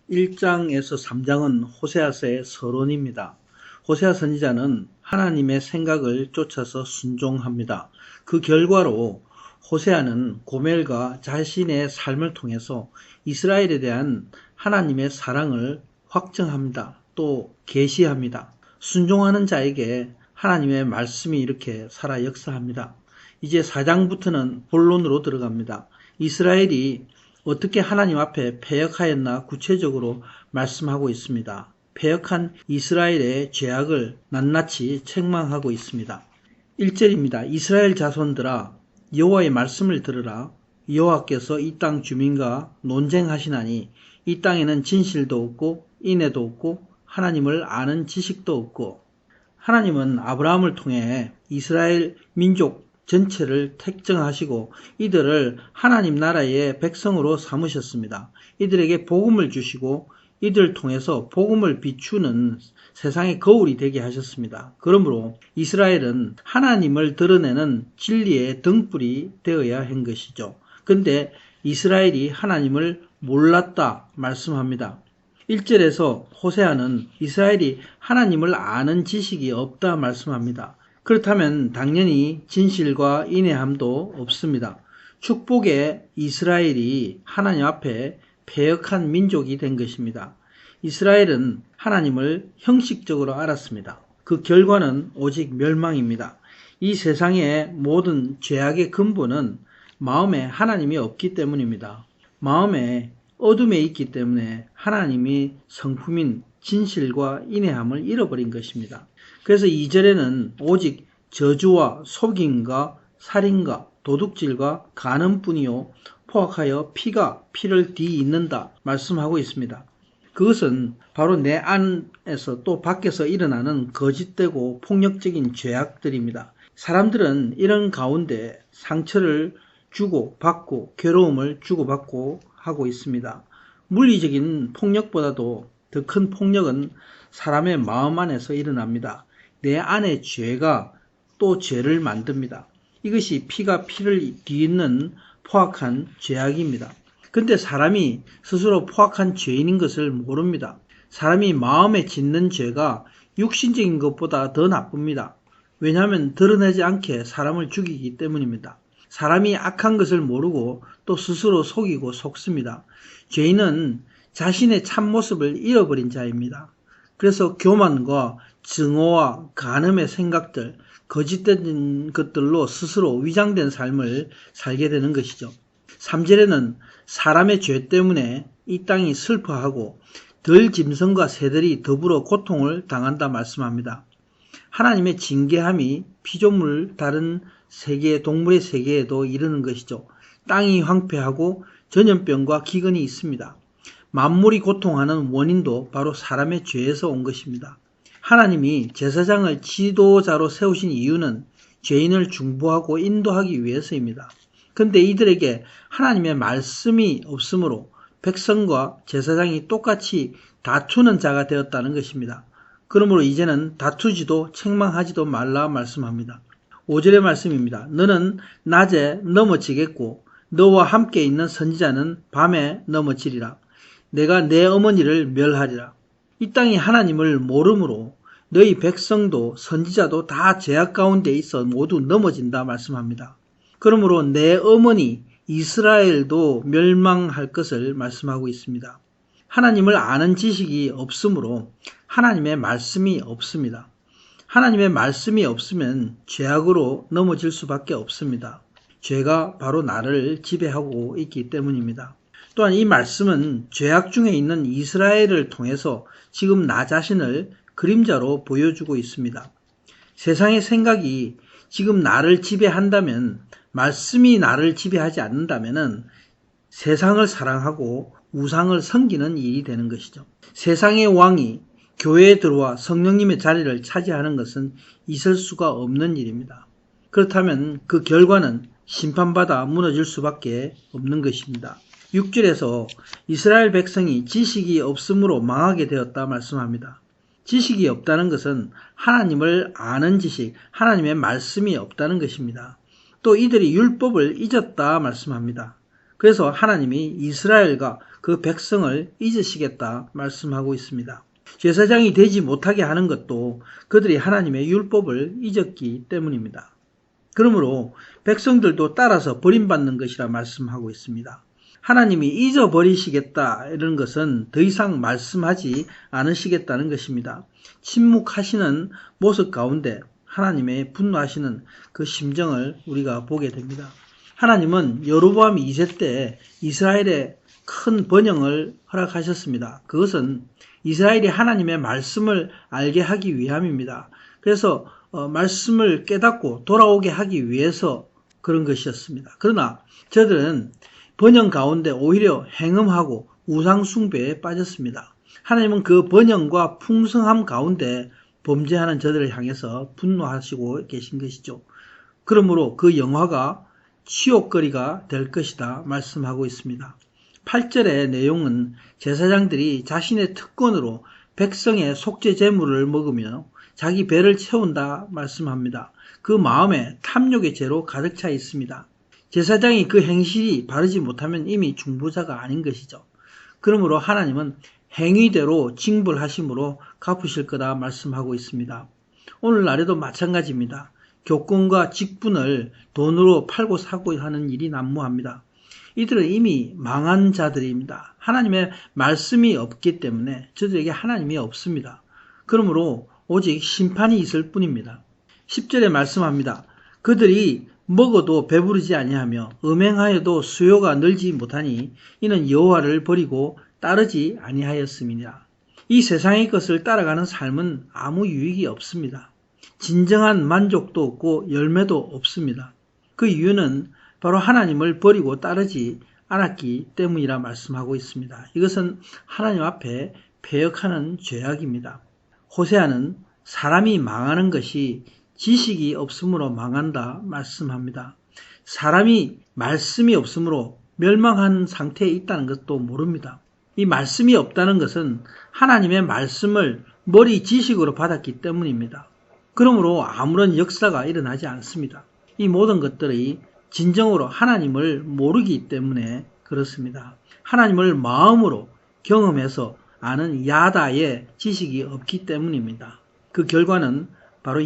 1장에서 3장은 호세아서의 서론입니다. 호세아 선지자는 하나님의 생각을 쫓아서 순종합니다. 그 결과로 호세아는 고멜과 자신의 삶을 통해서 이스라엘에 대한 하나님의 사랑을 확증합니다. 또 계시합니다. 순종하는 자에게 하나님의 말씀이 이렇게 살아 역사합니다. 이제 4장부터는 본론으로 들어갑니다. 이스라엘이 어떻게 하나님 앞에 패역하였나 구체적으로 말씀하고 있습니다. 패역한 이스라엘의 죄악을 낱낱이 책망하고 있습니다. 1절입니다. 이스라엘 자손들아 여호와의 말씀을 들으라. 여호와께서 이 땅 주민과 논쟁하시나니 이 땅에는 진실도 없고 인애도 없고 하나님을 아는 지식도 없고. 하나님은 아브라함을 통해 이스라엘 민족 전체를 택정하시고 이들을 하나님 나라의 백성으로 삼으셨습니다. 이들에게 복음을 주시고 이들을 통해서 복음을 비추는 세상의 거울이 되게 하셨습니다. 그러므로 이스라엘은 하나님을 드러내는 진리의 등불이 되어야 한 것이죠. 근데 이스라엘이 하나님을 몰랐다 말씀합니다. 1절에서 호세아는 이스라엘이 하나님을 아는 지식이 없다 말씀합니다. 그렇다면 당연히 진실과 인애함도 없습니다. 축복의 이스라엘이 하나님 앞에 패역한 민족이 된 것입니다. 이스라엘은 하나님을 형식적으로 알았습니다. 그 결과는 오직 멸망입니다. 이 세상의 모든 죄악의 근본은 마음에 하나님이 없기 때문입니다. 마음에 어둠에 있기 때문에 하나님이 성품인 진실과 인애함을 잃어버린 것입니다. 그래서 2절에는 오직 저주와 속임과 살인과 도둑질과 간음뿐이요 포악하여 피가 피를 뒤잇는다 말씀하고 있습니다. 그것은 바로 내 안에서 또 밖에서 일어나는 거짓되고 폭력적인 죄악들입니다. 사람들은 이런 가운데 상처를 주고 받고 괴로움을 주고받고 하고 있습니다. 물리적인 폭력보다도 더 큰 폭력은 사람의 마음 안에서 일어납니다. 내 안의 죄가 또 죄를 만듭니다. 이것이 피가 피를 뒤잇는 포악한 죄악입니다. 근데 사람이 스스로 포악한 죄인인 것을 모릅니다. 사람이 마음에 짓는 죄가 육신적인 것보다 더 나쁩니다. 왜냐하면 드러내지 않게 사람을 죽이기 때문입니다. 사람이 악한 것을 모르고 또 스스로 속이고 속습니다. 죄인은 자신의 참모습을 잃어버린 자입니다. 그래서 교만과 증오와 간음의 생각들, 거짓된 것들로 스스로 위장된 삶을 살게 되는 것이죠. 3절에는 사람의 죄 때문에 이 땅이 슬퍼하고 들 짐승과 새들이 더불어 고통을 당한다 말씀합니다. 하나님의 징계함이 피조물 다른 세계, 동물의 세계에도 이르는 것이죠. 땅이 황폐하고 전염병과 기근이 있습니다. 만물이 고통하는 원인도 바로 사람의 죄에서 온 것입니다. 하나님이 제사장을 지도자로 세우신 이유는 죄인을 중보하고 인도하기 위해서입니다. 그런데 이들에게 하나님의 말씀이 없으므로 백성과 제사장이 똑같이 다투는 자가 되었다는 것입니다. 그러므로 이제는 다투지도 책망하지도 말라 말씀합니다. 5절의 말씀입니다. 너는 낮에 넘어지겠고 너와 함께 있는 선지자는 밤에 넘어지리라. 내가 내 어머니를 멸하리라. 이 땅이 하나님을 모름으로 너희 백성도 선지자도 다 죄악 가운데 있어 모두 넘어진다 말씀합니다. 그러므로 내 어머니 이스라엘도 멸망할 것을 말씀하고 있습니다. 하나님을 아는 지식이 없으므로 하나님의 말씀이 없습니다. 하나님의 말씀이 없으면 죄악으로 넘어질 수밖에 없습니다. 죄가 바로 나를 지배하고 있기 때문입니다. 또한 이 말씀은 죄악 중에 있는 이스라엘을 통해서 지금 나 자신을 그림자로 보여주고 있습니다. 세상의 생각이 지금 나를 지배한다면, 말씀이 나를 지배하지 않는다면 세상을 사랑하고 우상을 섬기는 일이 되는 것이죠. 세상의 왕이 교회에 들어와 성령님의 자리를 차지하는 것은 있을 수가 없는 일입니다. 그렇다면 그 결과는 심판받아 무너질 수밖에 없는 것입니다. 6절에서 이스라엘 백성이 지식이 없으므로 망하게 되었다 말씀합니다. 지식이 없다는 것은 하나님을 아는 지식, 하나님의 말씀이 없다는 것입니다. 또 이들이 율법을 잊었다 말씀합니다. 그래서 하나님이 이스라엘과 그 백성을 잊으시겠다 말씀하고 있습니다. 제사장이 되지 못하게 하는 것도 그들이 하나님의 율법을 잊었기 때문입니다. 그러므로 백성들도 따라서 버림받는 것이라 말씀하고 있습니다. 하나님이 잊어버리시겠다 이런 것은 더 이상 말씀하지 않으시겠다는 것입니다. 침묵하시는 모습 가운데 하나님의 분노하시는 그 심정을 우리가 보게 됩니다. 하나님은 여로보암 2세 때 이스라엘에 큰 번영을 허락하셨습니다. 그것은 이스라엘이 하나님의 말씀을 알게 하기 위함입니다. 그래서 말씀을 깨닫고 돌아오게 하기 위해서 그런 것이었습니다. 그러나 저들은 번영 가운데 오히려 행음하고 우상 숭배에 빠졌습니다. 하나님은 그 번영과 풍성함 가운데 범죄하는 저들을 향해서 분노하시고 계신 것이죠. 그러므로 그 영화가 치욕거리가 될 것이다 말씀하고 있습니다. 8절의 내용은 제사장들이 자신의 특권으로 백성의 속죄 제물을 먹으며 자기 배를 채운다 말씀합니다. 그 마음에 탐욕의 죄로 가득 차 있습니다. 제사장이 그 행실이 바르지 못하면 이미 중보자가 아닌 것이죠. 그러므로 하나님은 행위대로 징벌하심으로 갚으실 거다 말씀하고 있습니다. 오늘날에도 마찬가지입니다. 교권과 직분을 돈으로 팔고 사고 하는 일이 난무합니다. 이들은 이미 망한 자들입니다. 하나님의 말씀이 없기 때문에 저들에게 하나님이 없습니다. 그러므로 오직 심판이 있을 뿐입니다. 10절에 말씀합니다. 그들이 먹어도 배부르지 아니하며 음행하여도 수요가 늘지 못하니 이는 여호와를 버리고 따르지 아니하였음이니라. 이 세상의 것을 따라가는 삶은 아무 유익이 없습니다. 진정한 만족도 없고 열매도 없습니다. 그 이유는 바로 하나님을 버리고 따르지 않았기 때문이라 말씀하고 있습니다. 이것은 하나님 앞에 패역하는 죄악입니다. 호세아는 사람이 망하는 것이 지식이 없으므로 망한다 말씀합니다. 사람이 말씀이 없으므로 멸망한 상태에 있다는 것도 모릅니다. 이 말씀이 없다는 것은 하나님의 말씀을 머리 지식으로 받았기 때문입니다. 그러므로 아무런 역사가 일어나지 않습니다. 이 모든 것들이 진정으로 하나님을 모르기 때문에 그렇습니다. 하나님을 마음으로 경험해서 아는 야다의 지식이 없기 때문입니다. 그 결과는 바로